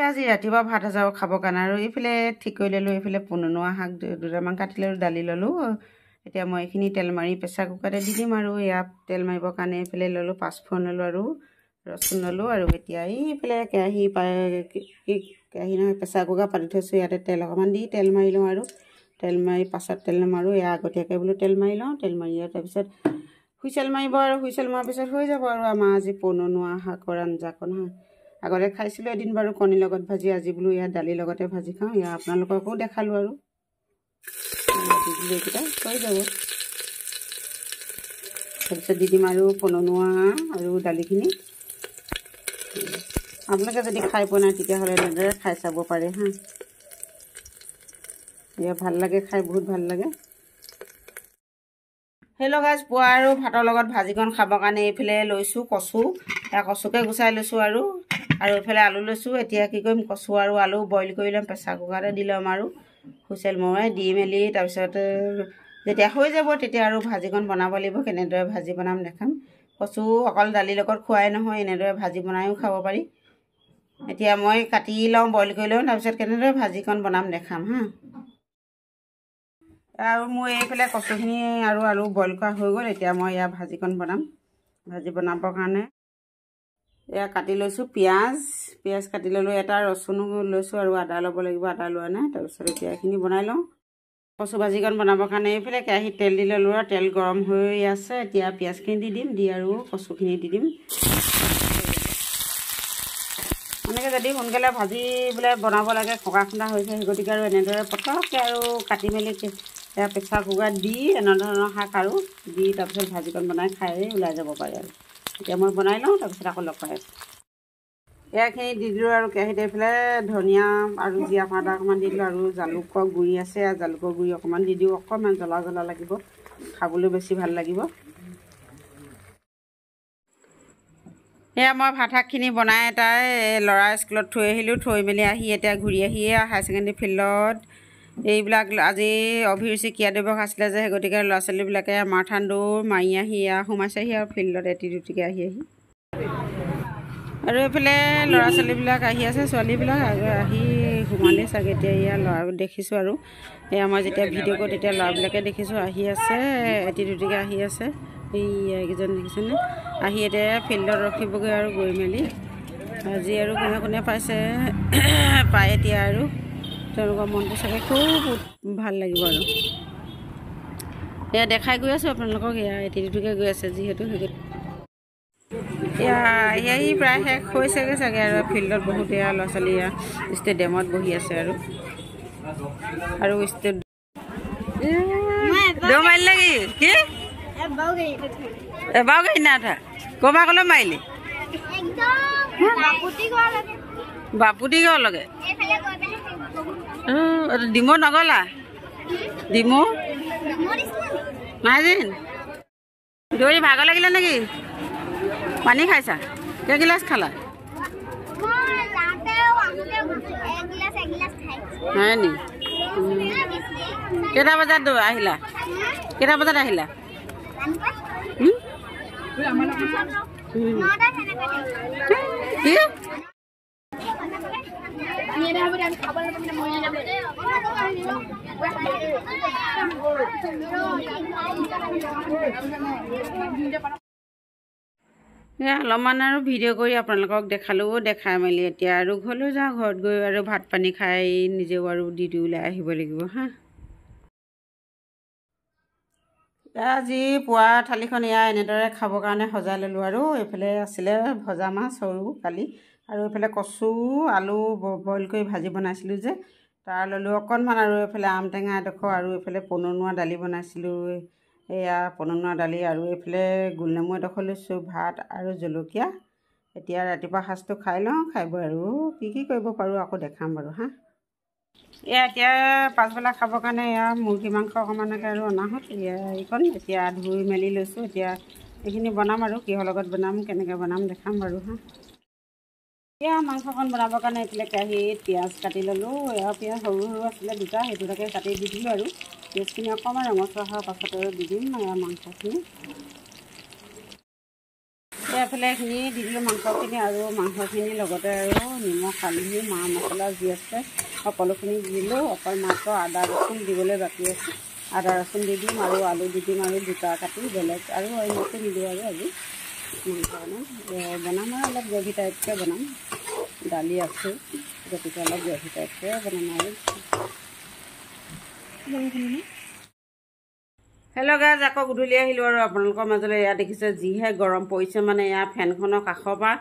আজি ৰাতিপুৱা ভাত আজাও খাবৰ কাৰণে আৰু এইফালে ঠিক কৰি ল'লোঁ। এইফালে পননুৱা শাক দুটামান কাটি ল'লোঁ, দালি ল'লোঁ। এতিয়া মই এইখিনি তেল মাৰি প্ৰেছাৰ কুকাৰতে দি দিম আৰু ইয়াত তেল মাৰিবৰ কাৰণে এইফালে ল'লোঁ, পাঁচফোৰণ ল'লোঁ আৰু ৰচুন ল'লোঁ। আৰু এতিয়া এইফালে কেৰাহী নহয়, প্ৰেছাৰ কুকাৰ পাতি থৈছোঁ। ইয়াতে তেল অকণমান দি তেল মাৰি লওঁ আৰু তেল মাৰি পাছত তেল নামাৰোঁ। এয়া আগতীয়াকৈ বোলো তেল মাৰি লওঁ। তেল মাৰি আৰু তাৰপিছত হুইচেল মাৰিব আৰু হুইচেল মৰাৰ পিছত হৈ যাব আৰু আমাৰ আজি পননুৱা শাকৰ আঞ্জাকণ। আগতে খাইছিলোঁ এদিন বাৰু কণীৰ লগত ভাজি, আজি বোলো ইয়াত দালিৰ লগতে ভাজি খাওঁ। ইয়াত আপোনালোককো দেখালোঁ আৰু দি দিলোঁ, এইকেইটা হৈ যাব। তাৰপিছত দি দিম আৰু পননুৱা আৰু দালিখিনি। আপোনালোকে যদি খাই পোৱা নাই তেতিয়াহ'লে এনেদৰে খাই চাব পাৰে হা। এয়া ভাল লাগে খাই, বহুত ভাল লাগে। হেল্ল' গাইজ, পুৱা আৰু ভাতৰ লগত ভাজিকণ খাবৰ কাৰণে এইফালে লৈছোঁ কচু। এয়া কচুকে গুচাই লৈছোঁ আৰু এইফালে আলু লৈছোঁ। এতিয়া কি কৰিম, কচু আৰু আলু বইল কৰি ল'ম, প্ৰেছাৰ কুকাৰতে দি ল'ম আৰু হুইচেল মৰাই দি মেলি তাৰপিছত যেতিয়া হৈ যাব তেতিয়া আৰু ভাজিকণ বনাব লাগিব। কেনেদৰে ভাজি বনাম দেখাম। কচু অকল দালিৰ লগত খোৱাই নহয়, এনেদৰে ভাজি বনায়ো খাব পাৰি। এতিয়া মই কাটি লওঁ, বইল কৰি লওঁ, তাৰপিছত কেনেদৰে ভাজিকণ বনাম দেখাম হা। আৰু মোৰ এইফালে কচুখিনি আৰু আলু বইল কৰা হৈ গ'ল। এতিয়া মই এয়া ভাজিকণ বনাম। ভাজি বনাবৰ কাৰণে এয়া কাটি লৈছোঁ পিঁয়াজ কাটি ল'লোঁ, এটা ৰচুনো লৈছোঁ আৰু আদা ল'ব লাগিব, আদা লোৱা নাই। তাৰপিছত এতিয়া এইখিনি বনাই লওঁ। কচু ভাজিকণ বনাবৰ কাৰণে এইফালে কেৰাহীত তেল দি ল'লোঁ আৰু তেল গৰম হৈ আছে। এতিয়া পিঁয়াজখিনি দি দিম, দি আৰু কচুখিনি দি দিম। এনেকৈ যদি সোনকালে ভাজি বোলে বনাব লাগে, ককা খুন্দা হৈছে, সেই গতিকে আৰু এনেদৰে পটককৈ আৰু কাটি মেলি এয়া প্ৰেছাৰ কুকাৰত দি এনেধৰণৰ শাক আৰু দি তাৰপিছত ভাজিকণ বনাই খাই ওলাই যাব পাৰে আৰু। এতিয়া মই বনাই লওঁ, তাৰপিছত আকৌ লগ পাই আছোঁ। এয়াখিনি দি দিলোঁ আৰু কেৰাহীত এইফালে ধনিয়া আৰু জীৰা পাউডাৰ অকণমান দি দিলোঁ আৰু জালুকৰ গুড়ি আছে, জালুকৰ গুড়ি অকণমান দি দিওঁ। অকণমান জ্বলা জ্বলা লাগিব, খাবলৈ বেছি ভাল লাগিব। এয়া মই ভাত শাকখিনি বনাই তাই ল'ৰা স্কুলত থৈ আহিলোঁ। থৈ মেলি আহি এতিয়া ঘূৰি আহিয়ে হায়াৰ ছেকেণ্ডেৰী ফিল্ডত এইবিলাক আজি অভিৰুচি ক্ৰীড়া দিৱস আছিলে যে, সেই গতিকে ল'ৰা ছোৱালীবিলাকে মাৰাথান দৌৰ মাৰি আহি সোমাইছেহি আৰু ফিল্ডত এটি দুটিকৈ আহি আৰু এইফালে ল'ৰা ছোৱালীবিলাক আহি আছে, ছোৱালীবিলাক আহি সোমালেই চাগে। এতিয়া এয়া ল'ৰাবোৰ দেখিছোঁ আৰু এয়া মই যেতিয়া ভিডিঅ' কৰোঁ তেতিয়া ল'ৰাবিলাকে দেখিছোঁ আহি আছে, এটি দুটিকৈ আহি আছে। এইকেইজন দেখিছেনে, আহি এতিয়া ফিল্ডত ৰখিবগৈ আৰু গৈ মেলি আজি আৰু কোনে কোনে পাইছে পায় এতিয়া আৰু তেওঁলোকৰ মনটো চাগে খুব ভাল লাগিব আৰু এয়া দেখাই গৈ আছোঁ আপোনালোকক। এয়া এটি দুটিকৈ গৈ আছে যিহেতু, এয়া প্ৰায় শেষ হৈছেগৈ চাগে আৰু ফিল্ডত বহুত এয়া ল'ৰা ছোৱালী ষ্টেডিয়ামত বহি আছে আৰু দৌৰ মাৰিলে কি এবাৰো গাড়ী নাই উঠা। ক'ৰবাৰ ক'লৈ মাৰিলি? বাপুতি ঘৰলৈকে। ডিমৌ নগলা? ডিমৌ নাই যেন। দৌৰি ভাগৰ লাগিলে নেকি? পানী খাইছা? কেইগিলাচ খালা? হয় নি? কেইটা বজাত আহিলা? কেইটা বজাত আহিলা? অলপমান আৰু ভিডিঅ' কৰি আপোনালোকক দেখালোঁ। দেখাই মেলি এতিয়া আৰু ঘৰলৈ যাওঁ। ঘৰত গৈ আৰু ভাত পানী খাই নিজেও আৰু ডিউটি ওলাই আহিব লাগিব হা। আজি পুৱা থালিখন এনেদৰে খাবৰ কাৰণে সজাই ল'লোঁ আৰু এইফালে আছিলে ভজা মাছ সৰু কালি, আৰু এইফালে কচু আলু বইল কৰি ভাজি বনাইছিলোঁ যে তাৰ ল'লোঁ অকণমান, আৰু এইফালে আম টেঙা এডোখৰ, আৰু এইফালে পননুৱা দালি বনাইছিলোঁ। এয়া পননুৱা দালি আৰু এইফালে গোলনেমু এডোখৰ লৈছোঁ, ভাত আৰু জলকীয়া। এতিয়া ৰাতিপুৱা সাজটো খাই লওঁ, খাই বৈ আৰু কি কৰিব পাৰোঁ আকৌ দেখাম বাৰু হা। এতিয়া পাছবেলা খাবৰ কাৰণে মুৰ্গী মাংস অকণমানকৈ আৰু অনা হ'ল। এইখন এতিয়া ধুই মেলি লৈছোঁ। এতিয়া এইখিনি বনাম আৰু কিহৰ লগত বনাম কেনেকৈ বনাম দেখাম বাৰু হা। এতিয়া মাংসকণ বনাবৰ কাৰণে এইফালে কেৰাহীত পিঁয়াজ কাটি ল'লোঁ। এয়া পিঁয়াজ সৰু সৰু আছিলে দুটা, সেইটো তাকে কাটি দি দিলোঁ আৰু পিঁয়াজখিনি অকণমান ৰঙচুৱা হোৱাৰ পাছত আৰু দি দিম মাংসখিনি। এইফালে এইখিনি দি দিলোঁ মাংসখিনি আৰু মাংসখিনিৰ লগতে আৰু নিমখ হালধি মা মছলা যি আছে সকলোখিনি দি দিলোঁ। অকল মাত্ৰ আদা ৰচুন দিবলৈ বাকী আছে, আদা ৰচুন দি দিম আৰু আলু দি দিম আৰু দুটা কাটি বেলেগ আৰু অন্য একো নিদিওঁ আৰু আজি বনাম আৰু অলপ গ্ৰেভি টাইপকৈ বনাম। দালি আছে গতিকে অলপ গ্ৰেভি টাইপকৈ বনাম আৰু। হেল্ল' গাইজ, আকৌ গধূলি আহিলোঁ আৰু আপোনালোকৰ মাজলৈ। এয়া দেখিছে যিহে গৰম পৰিছে, মানে এয়া ফেনখনৰ কাষৰ পৰা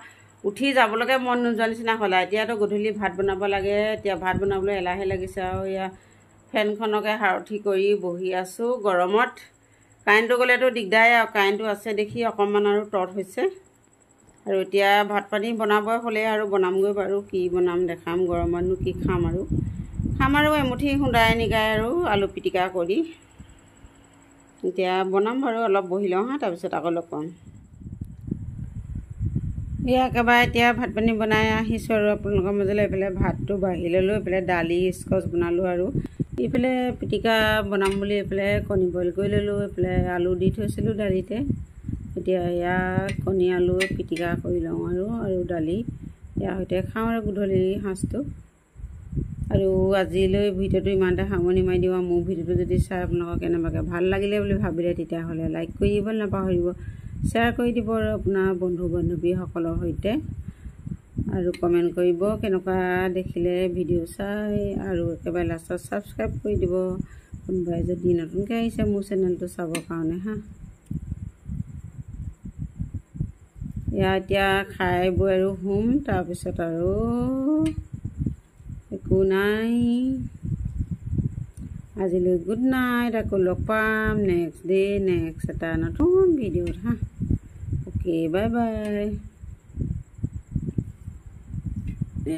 উঠি যাবলৈকে মন নোযোৱা নিচিনা হ'ল। এতিয়াতো গধূলি ভাত বনাব লাগে, এতিয়া ভাত বনাবলৈ এলাহে লাগিছে আৰু এয়া ফেনখনকে সাৰথি কৰি বহি আছোঁ গৰমত। কাৰেণ্টটো গ'লেতো দিগদাৰেই আৰু কাৰেণ্টটো আছে দেখি অকণমান আৰু তত হৈছে। আৰু এতিয়া ভাত পানী বনাবই হ'লেই আৰু বনামগৈ বাৰু। কি বনাম দেখাম, গৰমতনো কি খাম আৰু এমুঠি খুন্দাই নিগাই আৰু আলু পিটিকা কৰি এতিয়া বনাম বাৰু। অলপ বহি লওঁ হা, তাৰপিছত আকৌ লগ পাম। এয়া একেবাৰে এতিয়া ভাত পানী বনাই আহিছোঁ আৰু আপোনালোকৰ মাজলৈ। এইফালে ভাতটো বাঢ়ি ল'লোঁ, এইফালে দালি স্কচ বনালোঁ আৰু এইফালে পিটিকা বনাম বুলি এইফালে কণী বইল কৰি ল'লোঁ। এইফালে আলু দি থৈছিলোঁ দালিতে। এতিয়া এয়া কণী আলু পিটিকা কৰি লওঁ আৰু দালি ইয়াৰ সৈতে খাওঁ আৰু গধূলি সাঁজটো। আৰু আজিলৈ ভিডিঅ'টো ইমানতে সামৰণি মাৰি দিওঁ। মোৰ ভিডিঅ'টো যদি চাই আপোনালোকক কেনেবাকৈ ভাল লাগিলে বুলি ভাবিলে তেতিয়াহ'লে লাইক কৰি দিব নাপাহৰিব, শ্বেয়াৰ কৰি দিব আৰু আপোনাৰ বন্ধু বান্ধৱীসকলৰ সৈতে, আৰু কমেণ্ট কৰিব কেনেকুৱা দেখিলে ভিডিঅ' চাই, আৰু একেবাৰে লাষ্টত ছাবস্ক্ৰাইব কৰি দিব কোনোবাই যদি নতুনকৈ আহিছে মোৰ চেনেলটো চাবৰ কাৰণে হা। এতিয়া খাই বৈ আৰু শুম, তাৰপিছত আৰু একো নাই। আজিলৈ গুড নাইট। আকৌ লগ পাম নেক্সট ডে' নেক্সট এটা নতুন ভিডিঅ'ত হা। Okay, bye bye.